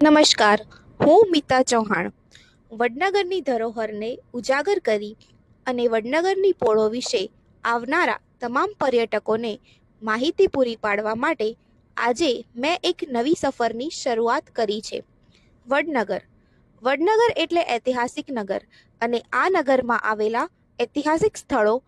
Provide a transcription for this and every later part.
નમસ્કાર, હું મિતા ચૌહાણ. વડનગરની ધરોહરને ઉજાગર કરી અને વડનગરની પોળો વિશે આવનારા તમામ પર્યટકોને માહિતી પૂરી પાડવા માટે આજે મેં એક નવી સફરની શરૂઆત કરી છે. વડનગર એટલે ઐતિહાસિક નગર, અને આ નગરમાં આવેલા ઐતિહાસિક સ્થળો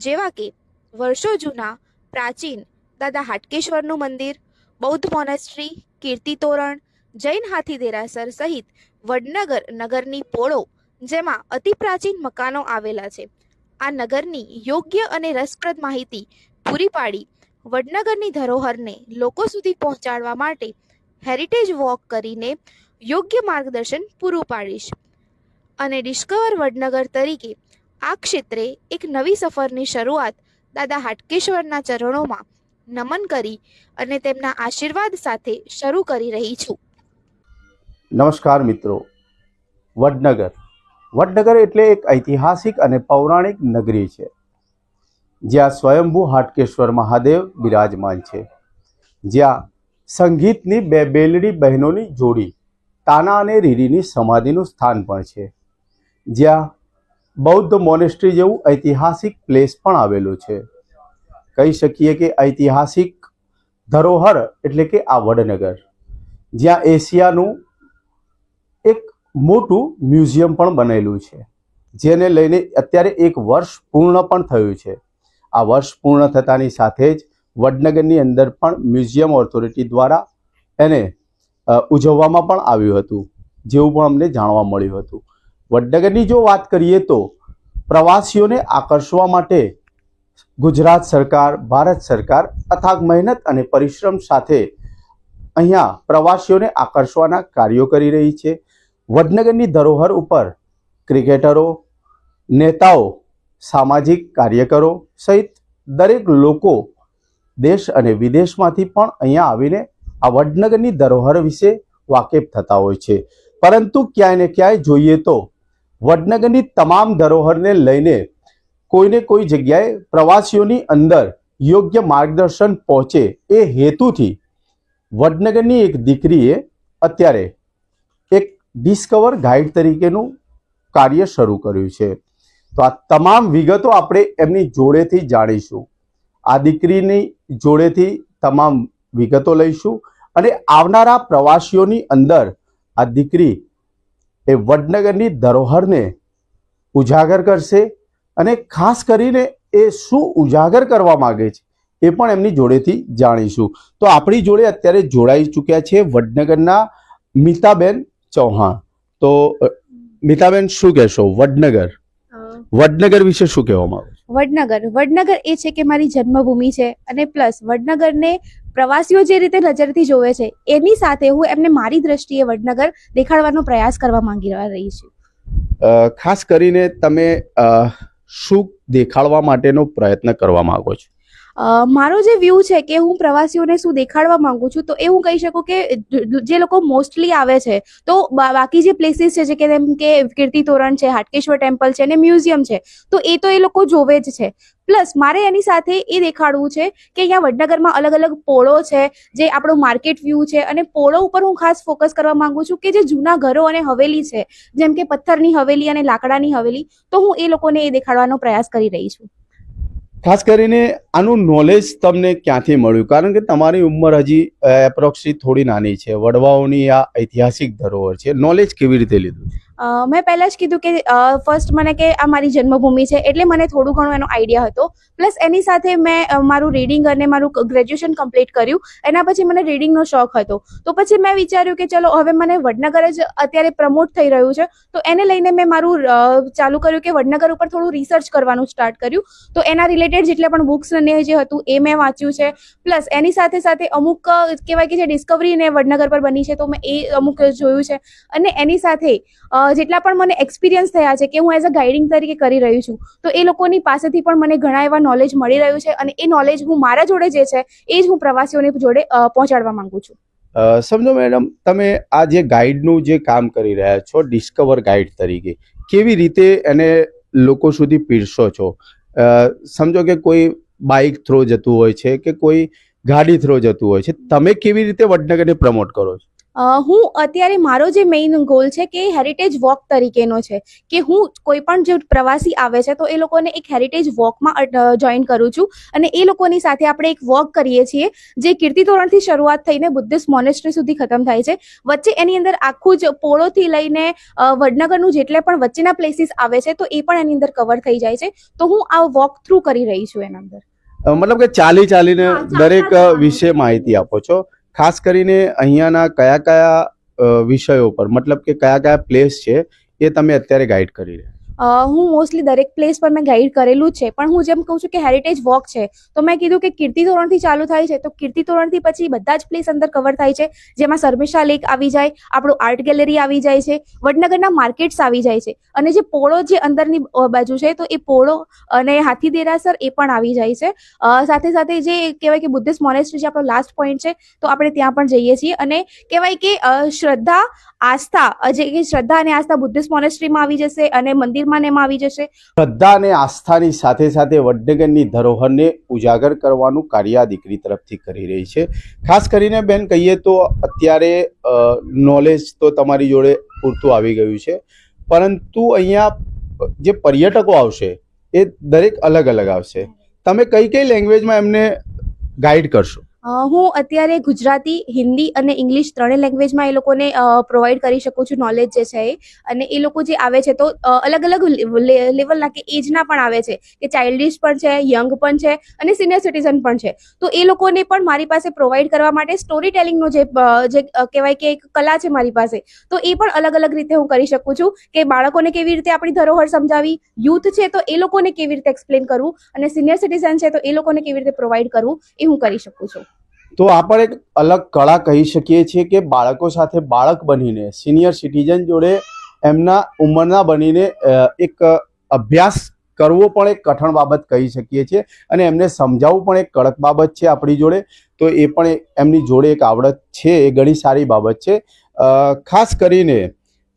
જેવા કે વર્ષો જૂના પ્રાચીન દાદા હાટકેશ્વરનું મંદિર, બૌદ્ધ મોનેસ્ટ્રી, કીર્તિ તોરણ, જૈન હાથી દેરાસર સહિત વડનગર નગરની પોળો જેમાં અતિ પ્રાચીન મકાનો આવેલા છે. આ નગરની યોગ્ય અને રસપ્રદ માહિતી પૂરી પાડી વડનગરની ધરોહરને લોકો સુધી પહોંચાડવા માટે હેરિટેજ વોક કરીને યોગ્ય માર્ગદર્શન પૂરું પાડીશ. અને ડિસ્કવર વડનગર તરીકે આ ક્ષેત્રે એક નવી સફરની શરૂઆત દાદા હાટકેશ્વરના ચરણોમાં નમન કરી અને તેમના આશીર્વાદ સાથે શરૂ કરી રહી છું. નમસ્કાર મિત્રો. વડનગર એટલે એક ઐતિહાસિક અને પૌરાણિક નગરી છે, જ્યાં સ્વયંભૂ હાટકેશ્વર મહાદેવ બિરાજમાન છે, જ્યાં સંગીતની બે બેલડી બહેનોની જોડી તાના અને રીરીની સમાધિનું સ્થાન પણ છે, જ્યાં બૌદ્ધ મોનેસ્ટ્રી જેવું ઐતિહાસિક પ્લેસ પણ આવેલું છે. કહી શકીએ કે ઐતિહાસિક ધરોહર એટલે કે આ વડનગર, જ્યાં એશિયાનું એક મોટું મ્યુઝિયમ પણ બનેલું છે, જેને લઈને અત્યારે એક વર્ષ પૂર્ણ પણ થયું છે. આ વર્ષ પૂર્ણ થતાની સાથે જ વડનગરની અંદર પણ મ્યુઝિયમ ઓથોરિટી દ્વારા એને ઉજવવામાં પણ આવ્યું હતું, જેવું પણ અમને જાણવા મળ્યું હતું. વડનગરની જો વાત કરીએ તો પ્રવાસીઓને આકર્ષવા માટે ગુજરાત સરકાર, ભારત સરકાર અથાગ મહેનત અને પરિશ્રમ સાથે અહીંયા પ્રવાસીઓને આકર્ષવાના કાર્યો કરી રહી છે. વડનગરની ધરોહર ઉપર ક્રિકેટરો, નેતાઓ, સામાજિક કાર્યકરો સહિત દરેક લોકો દેશ અને વિદેશમાંથી પણ અહીંયા આવીને આ વડનગરની ધરોહર વિશે વાકેફ થતા હોય છે. પરંતુ ક્યાંય ને ક્યાંય જોઈએ તો વડનગરની તમામ ધરોહરને લઈને કોઈને કોઈ જગ્યાએ પ્રવાસીઓની અંદર યોગ્ય માર્ગદર્શન પહોંચે એ હેતુથી વડનગરની એક દીકરીએ અત્યારે એક ડિસ્કવર ગાઈડ તરીકેનું કાર્ય શરૂ કર્યું છે. તો આ તમામ વિગતો આપણે એમની જોડેથી જાણીશું. આ દીકરીની જોડેથી તમામ વિગતો લઈશું અને આવનારા પ્રવાસીઓની અંદર આ દીકરી એ વડનગરની ધરોહરને ઉજાગર કરશે અને ખાસ કરીને એ શું ઉજાગર કરવા માગે છે એ પણ એમની જોડેથી જાણીશું. તો આપણી જોડે અત્યારે જોડાઈ ચૂક્યા છે વડનગરના મિતાબેન ચૌહાણ. તો મિતાબેન, શું કહેશો વડનગર વિશે શું કહેવા માંગો? વડનગર એ છે કે મારી જન્મભૂમિ છે, અને પ્લસ વડનગરને પ્રવાસીઓ જે રીતે નજરથી જોવે છે એની સાથે હું એમને મારી દ્રષ્ટિએ વડનગર દેખાડવાનો પ્રયાસ કરવા માંગી રહી છું. ખાસ કરીને તમે શું દેખાડવા માટેનો પ્રયત્ન કરવા માંગો છો? મારો જે વ્યૂ છે કે હું પ્રવાસીઓને શું દેખાડવા માંગુ છું, તો એ હું કહી શકું કે જે લોકો મોસ્ટલી આવે છે તો બાકી જે પ્લેસીસ છે કે જેમ કે કીર્તિ તોરણ છે, હાટકેશ્વર ટેમ્પલ છે અને મ્યુઝિયમ છે, તો એ લોકો જોવે જ છે. પ્લસ મારે એની સાથે એ દેખાડવું છે કે અહીંયા વડનગરમાં અલગ અલગ પોળો છે, જે આપણો માર્કેટ વ્યૂ છે, અને પોળો ઉપર હું ખાસ ફોકસ કરવા માંગુ છું કે જે જૂના ઘરો અને હવેલી છે, જેમ કે પથ્થરની હવેલી અને લાકડાની હવેલી, તો હું એ લોકોને એ દેખાડવાનો પ્રયાસ કરી રહી છું. ખાસ કરીને આનું નોલેજ તમને ક્યાંથી મળ્યું? કારણ કે તમારી ઉંમર હજી એપ્રોક્સી થોડી નાની છે, વડવાઓની આ ઐતિહાસિક ધરોહર છે, નોલેજ કેવી રીતે લીધું? મેં પહેલા જ કીધું કે ફર્સ્ટ મને કે આ મારી જન્મભૂમિ છે એટલે મને થોડું ઘણું એનો આઈડિયા હતો. પ્લસ એની સાથે મેં મારું રીડિંગ અને મારું ગ્રેજ્યુએશન કમ્પ્લીટ કર્યું. એના પછી મને રીડિંગનો શોખ હતો, તો પછી મેં વિચાર્યું કે ચલો હવે મને વડનગર જ અત્યારે પ્રમોટ થઈ રહ્યું છે, તો એને લઈને મેં મારું ચાલુ કર્યું કે વડનગર ઉપર થોડું રિસર્ચ કરવાનું સ્ટાર્ટ કર્યું. તો એના રિલેટેડ જેટલા પણ બુક્સ ને જે હતું એ મેં વાંચ્યું છે. પ્લસ એની સાથે સાથે અમુક કહેવાય કે જે ડિસ્કવરી ને વડનગર પર બની છે, તો મેં એ અમુક જોયું છે. અને એની સાથે જેટલા પણ મને એક્સપિરિયન્સ થયા છે કે હું એઝ અ ગાઈડિંગ તરીકે કરી રહી છું, તો એ લોકોની પાસેથી પણ મને ઘણા એવા નોલેજ મળી રહ્યું છે, અને એ નોલેજ હું મારા જોડે જે છે એ જ હું પ્રવાસીઓની જોડે પહોંચાડવા માંગુ છું. સમજો મેડમ, તમે આ જે ગાઈડનું જે કામ કરી રહ્યા છો ડિસ્કવર ગાઈડ તરીકે, કેવી રીતે એને લોકો સુધી પીરસો છો? સમજો કે કોઈ બાઇક થ્રો જતું હોય છે કે કોઈ ગાડી થ્રો જતું હોય છે, તમે કેવી રીતે વડનગરને પ્રમોટ કરો છો? હું અત્યારે મારો જે મેઇન ગોલ છે કે હેરિટેજ વોક તરીકેનો છે કે હું કોઈ પણ જે પ્રવાસી આવે છે તો એ લોકોને એક હેરિટેજ વોકમાં જોઈન કરું છું અને એ લોકોની સાથે આપણે એક વોક કરીએ છીએ જે કીર્તિતોરણથી શરૂઆત થઈને બુદ્ધિસ્ટ મોનેસ્ટ્રી સુધી ખતમ થાય છે. વચ્ચે એની અંદર આખું જ પોળોથી લઈને વડનગરનું જેટલા પણ વચ્ચેના પ્લેસીસ આવે છે તો એ પણ એની અંદર કવર થઈ જાય છે. તો હું આ વોક થ્રુ કરી રહી છું એના અંદર. મતલબ કે ચાલીને હા, ચાલતા દરેક જવાનું. વિશે માહિતી આપો છો. ખાસ કરીને અહીંયાના કયા કયા વિષયો પર, મતલબ કે કયા કયા પ્લેસ છે એ તમે અત્યારે ગાઈડ કરી રહ્યા છો? હું મોસ્ટલી દરેક પ્લેસ પર મેં ગાઈડ કરેલું જ છે, પણ હું જેમ કહું છું કે હેરિટેજ વોક છે તો મેં કીધું કે કીર્તિતોરણથી ચાલુ થાય છે તો કીર્તિતોરણથી પછી બધા જ પ્લેસ અંદર કવર થાય છે, જેમાં શર્મિષ્ઠા લેક આવી જાય, આપણું આર્ટ ગેલેરી આવી જાય છે, વડનગરના માર્કેટ્સ આવી જાય છે અને જે પોળો જે અંદરની બાજુ છે તો એ પોળો અને હાથી દેરાસર એ પણ આવી જાય છે. સાથે સાથે જે કહેવાય કે બુદ્ધિસ્ટ મોનેસ્ટ્રી જે આપણો લાસ્ટ પોઈન્ટ છે તો આપણે ત્યાં પણ જઈએ છીએ અને કહેવાય કે શ્રદ્ધા આસ્થા જે કે શ્રદ્ધા અને આસ્થા બુદ્ધિસ્ટ મોનેસ્ટ્રીમાં આવી જશે અને મંદિરમાં ને એમાં આવી જશે. શ્રદ્ધા અને આસ્થાની સાથે સાથે વડનગરની ધરોહરને ઉજાગર કરવાનું કાર્ય આ દીકરી તરફથી કરી રહી છે. ખાસ કરીને બેન કહીએ તો અત્યારે નોલેજ તો તમારી જોડે પૂરતું આવી ગયું છે, પરંતુ અહીંયા જે પર્યટકો આવશે એ દરેક અલગ અલગ આવશે. તમે કઈ કઈ લેંગ્વેજમાં એમને ગાઈડ કરશો? હું અત્યારે ગુજરાતી, હિન્દી અને ઇંગ્લિશ ત્રણેય લેંગ્વેજમાં એ લોકોને પ્રોવાઈડ કરી શકું છું નોલેજ જે છે એ. અને એ લોકો જે આવે છે તો અલગ અલગ લેવલના કે એજના પણ આવે છે કે ચાઇલ્ડિશ પણ છે, યંગ પણ છે અને સિનિયર સિટીઝન પણ છે. તો એ લોકોને પણ મારી પાસે પ્રોવાઈડ કરવા માટે સ્ટોરી ટેલિંગનો જે કહેવાય કે એક કલા છે મારી પાસે, તો એ પણ અલગ અલગ રીતે હું કરી શકું છું કે બાળકોને કેવી રીતે આપણી ધરોહર સમજાવી, યુથ છે તો એ લોકોને કેવી રીતે એક્સપ્લેન કરવું અને સિનિયર સિટીઝન છે તો એ લોકોને કેવી રીતે પ્રોવાઈડ કરવું એ હું કરી શકું છું. તો આ પણ એક અલગ કળા કહી શકીએ છીએ કે બાળકો સાથે બાળક બનીને, સિનિયર સિટીઝન જોડે એમના ઉંમરના બનીને એક અભ્યાસ કરવો પણ એક કઠણ બાબત કહી શકીએ છીએ અને એમને સમજાવવું પણ એક કડક બાબત છે આપણી જોડે. તો એ પણ એમની જોડે એક આવડત છે, એ ઘણી સારી બાબત છે. ખાસ કરીને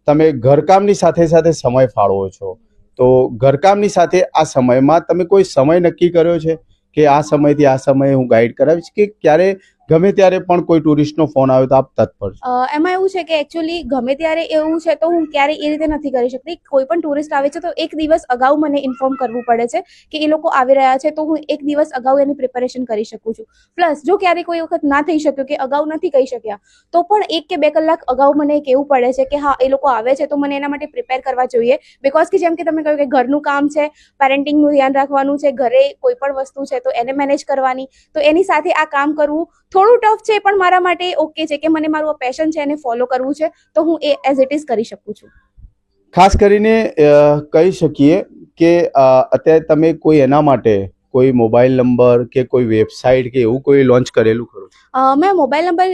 તમે ઘરકામની સાથે સાથે સમય ફાળવો છો, તો ઘરકામની સાથે આ સમયમાં તમે કોઈ સમય નક્કી કર્યો છે કે આ સમયથી આ સમયે હું ગાઈડ કરાવીશ, કે ક્યારે ગમે ત્યારે પણ કોઈ ટુરિસ્ટનો ફોન આવે તો આપ તત્પર છો? એમાં એવું છે કે એકચ્યુઅલી ગમે ત્યારે એવું છે તો હું ક્યારે એ રીતે નથી કરી શકતી. કોઈ પણ ટુરિસ્ટ આવે છે તો એક દિવસ અગાઉ મને ઇન્ફોર્મ કરવું પડે છે કે એ લોકો આવી રહ્યા છે, તો હું એક દિવસ અગાઉ એની પ્રિપેરેશન કરી શકું છું. પ્લસ જો ક્યારે કોઈ વખત ના થઈ શક્યું કે અગાઉ નથી કહી શક્યા તો પણ 1 કે 2 કલાક અગાઉ મને કહેવું પડે છે કે હા એ લોકો આવે છે તો મને એના માટે પ્રિપેર કરવા જોઈએ. બિકોઝ કે જેમ કે તમે કહ્યું કે ઘરનું કામ છે, પેરેન્ટિંગનું ધ્યાન રાખવાનું છે, ઘરે કોઈ પણ વસ્તુ છે તો એને મેનેજ કરવાની, તો એની સાથે આ કામ કરવું થોડું ટફ છે પણ મારા માટે ઓકે છે કે મને મારું પેશન છે એને ફોલો કરવું છે તો હું એ એઝ ઇટ ઇઝ કરી શકું છું. ખાસ કરીને કહી શકીએ કે અત્યારે તમે કોઈ એના માટે કોઈ મોબાઈલ નંબર કે કોઈ વેબસાઇટ કે એવું કોઈ લોન્ચ કરેલું ખરું? મેં મોબાઈલ નંબર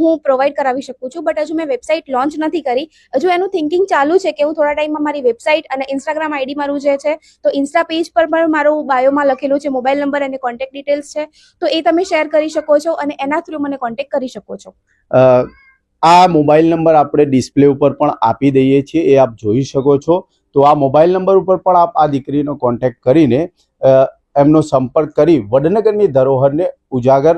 હું પ્રોવાઈડ કરાવી શકું છું, બટ હજુ મેં વેબસાઇટ લોન્ચ નથી કરી. હજુ એનું થિંકિંગ ચાલુ છે કે હું થોડા ટાઈમમાં મારી વેબસાઇટ અને ઇન્સ્ટાગ્રામ આઈડી મારું જે છે તો ઇન્સ્ટા પેજ પર પણ મારું બાયોમાં લખેલું છે, મોબાઈલ નંબર અને કોન્ટેક્ટ ડિટેલ્સ છે, તો એ તમે શેર કરી શકો છો અને એના થ્રુ મને કોન્ટેક્ટ કરી શકો છો. આ મોબાઈલ નંબર આપણે ડિસ્પ્લે ઉપર પણ આપી દઈએ છીએ, એ આપ જોઈ શકો છો. તો આ મોબાઈલ નંબર ઉપર પણ આપ આ દીકરીનો કોન્ટેક્ટ કરીને એમનો સંપર્ક કરી વડનગરની ધરોહરને ઉજાગર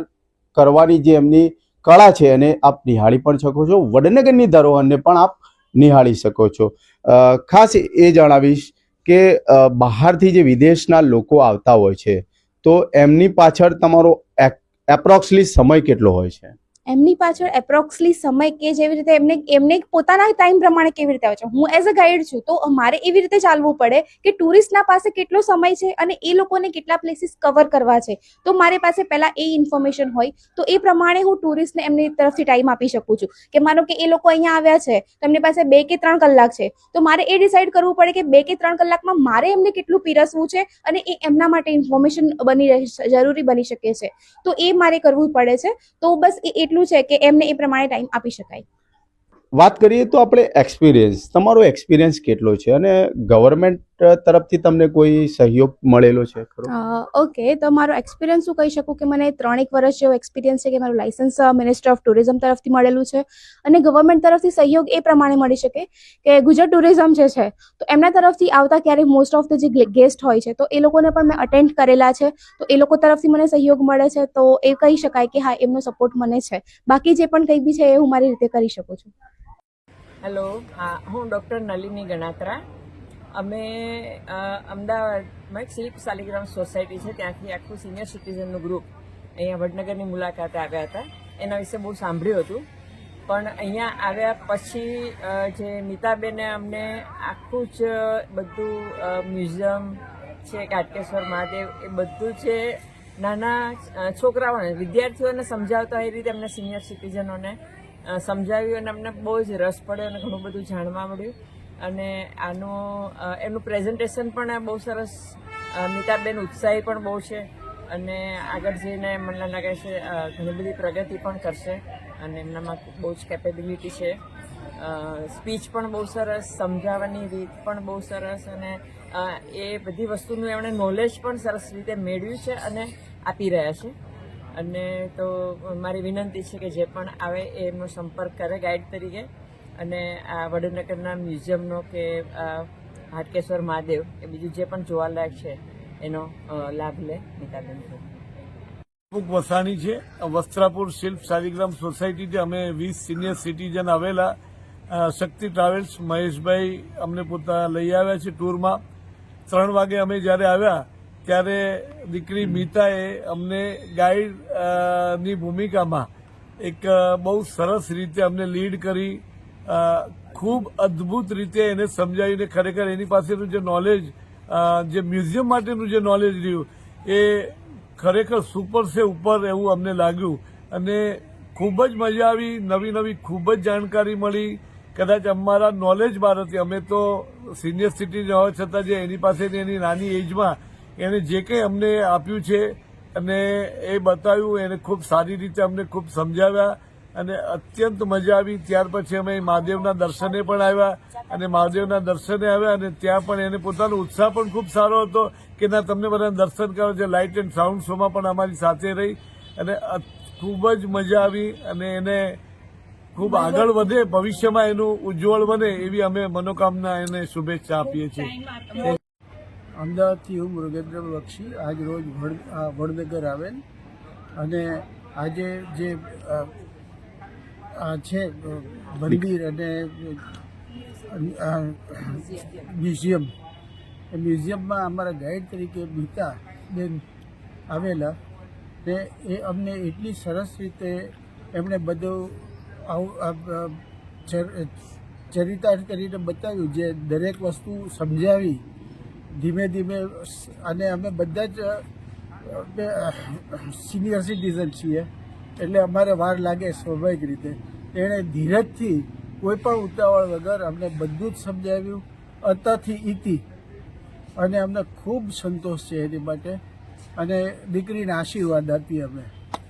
કરવાની જે એમની કળા છે એને આપ નિહાળી પણ શકો છો. વડનગરની ધરોહરને પણ આપ નિહાળી શકો છો. ખાસ એ જણાવીશ કે બહારથી જે વિદેશના લોકો આવતા હોય છે તો એમની પાછળ તમારો એપ્રોક્સલી સમય કેટલો હોય છે? એમની પાછળ એપ્રોક્સલી સમય કે જેવી રીતે એમને પોતાના ટાઈમ પ્રમાણે કેવી રીતે આવે છે. હું એઝ અ ગાઈડ છું તો મારે એવી રીતે ચાલવું પડે કે ટુરિસ્ટના પાસે કેટલો સમય છે અને એ લોકોને કેટલા પ્લેસીસ કવર કરવા છે, તો મારી પાસે પહેલા એ ઇન્ફોર્મેશન હોય તો એ પ્રમાણે હું ટુરિસ્ટને એમની તરફથી ટાઈમ આપી શકું છું. કે માનો કે એ લોકો અહીંયા આવ્યા છે તો એમની પાસે 2 કે 3 કલાક છે, તો મારે એ ડિસાઈડ કરવું પડે કે 2 કે 3 કલાકમાં મારે એમને કેટલું પીરસવું છે અને એ એમના માટે ઇન્ફોર્મેશન જરૂરી બની શકે છે, તો એ મારે કરવું પડે છે. તો બસ એટલું છે કે એમને એ પ્રમાણે ટાઈમ આપી શકાય. વાત કરીએ તો આપણે એક્સપિરિયન્સ, તમારો એક્સપિરિયન્સ કેટલો છે અને ગવર્મેન્ટ તરફથી તમને કોઈ સહયોગ મળેલો છે ખરો? ઓકે, તો મારો એક્સપિરિયન્સ શું કહી શકું કે મને 3 વર્ષ જેવો એક્સપિરિયન્સ છે કે મારું લાયસન્સ મિનિસ્ટ્રી ઓફ ટુરિઝમ તરફથી મળેલું છે અને ગવર્મેન્ટ તરફથી સહયોગ એ પ્રમાણે મળી શકે કે ગુજરાત ટુરિઝમ જે છે તો એમના તરફથી આવતા ક્યારેક મોસ્ટ ઓફ ધ જે ગેસ્ટ હોય છે તો એ લોકોને પણ મેં અટેન્ડ કરેલા છે, તો એ લોકો તરફથી મને સહયોગ મળે છે, તો એ કહી શકાય કે હા એમનો સપોર્ટ મને છે. બાકી જે પણ કંઈ બી છે એ હું મારી રીતે કરી શકું છું. હેલો, હા, હું ડૉક્ટર નલિની ગણાત્રા. અમે અમદાવાદમાં એક શિલ્પ શાલિગ્રામ સોસાયટી છે, ત્યાંથી આખું સિનિયર સિટીઝનનું ગ્રુપ અહીંયા વડનગરની મુલાકાતે આવ્યા હતા. એના વિશે બહુ સાંભળ્યું હતું, પણ અહીંયા આવ્યા પછી જે નીતાબેને અમને આખું જ બધું મ્યુઝિયમ છે, હાટકેશ્વર મહાદેવ, એ બધું છે નાના છોકરાઓને વિદ્યાર્થીઓને સમજાવતા એ રીતે અમને સિનિયર સિટીઝનોને સમજાવ્યું અને અમને બહુ જ રસ પડ્યો અને ઘણું બધું જાણવા મળ્યું. અને એનું પ્રેઝન્ટેશન પણ બહુ સરસ. નીતાબેન ઉત્સાહી પણ બહુ છે અને આગળ જઈને મને લાગે છે ઘણી બધી પ્રગતિ પણ કરશે અને એમનામાં બહુ જ કેપેબિલિટી છે. સ્પીચ પણ બહુ સરસ, સમજાવવાની રીત પણ બહુ સરસ અને એ બધી વસ્તુનું એમણે નોલેજ પણ સરસ રીતે મેળવ્યું છે અને આપી રહ્યા છે. અને તો મારી વિનંતી છે કે જે પણ આવે એ એમનો સંપર્ક કરે ગાઈડ તરીકે અને આ વડનગરના મ્યુઝિયમનો કે હાટકેશ્વર મહાદેવ એ બીજું જે પણ જોવાલાયક છે એનો લાભ લે. નીતાબેન વસાણી છે, વસ્ત્રાપુર શિલ્પ શાલિગ્રામ સોસાયટી. અમે 20 સિનિયર સિટીઝન આવેલા. શક્તિ ટ્રાવેલ્સ મહેશભાઈ અમને પોતા લઈ આવ્યા છે ટૂરમાં. 3 વાગે અમે જ્યારે આવ્યા ત્યારે દીકરી મીતાએ અમને ગાઈડની ભૂમિકામાં એક બહુ સરસ રીતે અમને લીડ કરી. ખૂબ અદ્ભુત રીતે એને સમજાવીને ખરેખર એની પાસેનું જે નોલેજ, જે મ્યુઝિયમ માટેનું જે નોલેજ રહ્યું એ ખરેખર સુપર છે ઉપર એવું અમને લાગ્યું અને ખૂબ જ મજા આવી. નવી નવી ખૂબ જ જાણકારી મળી. કદાચ અમારા નોલેજ બારથી અમે તો સિનિયર સિટીઝન હોવા છતાં જે એની પાસેની એની નાની એજમાં એને જે કંઈ અમને આપ્યું છે અને એ બતાવ્યું, એને ખૂબ સારી રીતે અમને ખૂબ સમજાવ્યા અને અત્યંત મજા આવી. ત્યાર પછી અમે મહાદેવના દર્શને પણ આવ્યા અને મહાદેવના દર્શને આવ્યા અને ત્યાં પણ એને પોતાનો ઉત્સાહ પણ ખૂબ સારો હતો કે ના તમને બધા દર્શન કરો. જે લાઇટ એન્ડ સાઉન્ડ શોમાં પણ અમારી સાથે રહી અને ખૂબ જ મજા આવી અને એને ખૂબ આગળ વધે, ભવિષ્યમાં એનું ઉજ્જવળ બને એવી અમે મનોકામના એને શુભેચ્છા આપીએ છીએ. અમદાવાદથી હું મૃગેન્દ્ર બક્ષી આજ રોજ વડનગર આવેલ અને આજે જે છે મંદિર અને મ્યુઝિયમ, એ મ્યુઝિયમમાં અમારા ગાઈડ તરીકે મીતા બેન આવેલા ને એ અમને એટલી સરસ રીતે એમણે બધું ચરિતાર્થ કરીને બતાવ્યું, જે દરેક વસ્તુ સમજાવી ધીમે ધીમે. અને અમે બધા જ સિનિયર સિટીઝન છીએ એટલે અમારે વાર લાગે સ્વાભાવિક રીતે. એણે ધીરજથી કોઈ પણ ઉતાવળ વગર અમને બધું જ સમજાવ્યું અતથી ઇતિ અને અમને ખૂબ સંતોષ છે એની માટે અને દીકરીને આશીર્વાદ આપીએ અમે.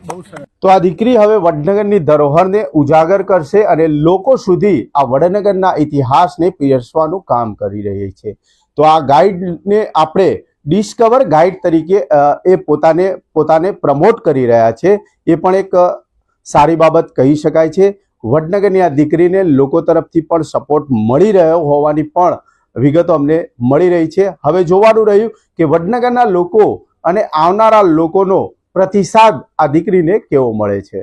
બહુ સરસ. તો આ દીકરી હવે વડનગરની ધરોહરને ઉજાગર કરશે અને લોકો સુધી આ વડનગરના ઇતિહાસને પીરસવાનું કામ કરી રહી છે. તો આ ગાઈડને આપણે ડિસ્કવર ગાઈડ તરીકે એ પોતાને પ્રમોટ કરી રહ્યા છે, એ પણ એક સારી બાબત કહી શકાય છે. વડનગરની આ દીકરીને લોકો તરફથી પણ સપોર્ટ મળી રહ્યો હોવાની પણ વિગતો અમને મળી રહી છે. હવે જોવાનું રહ્યું કે વડનગરના લોકો અને આવનારા લોકોનો પ્રતિસાદ આ દીકરીને કેવો મળે છે.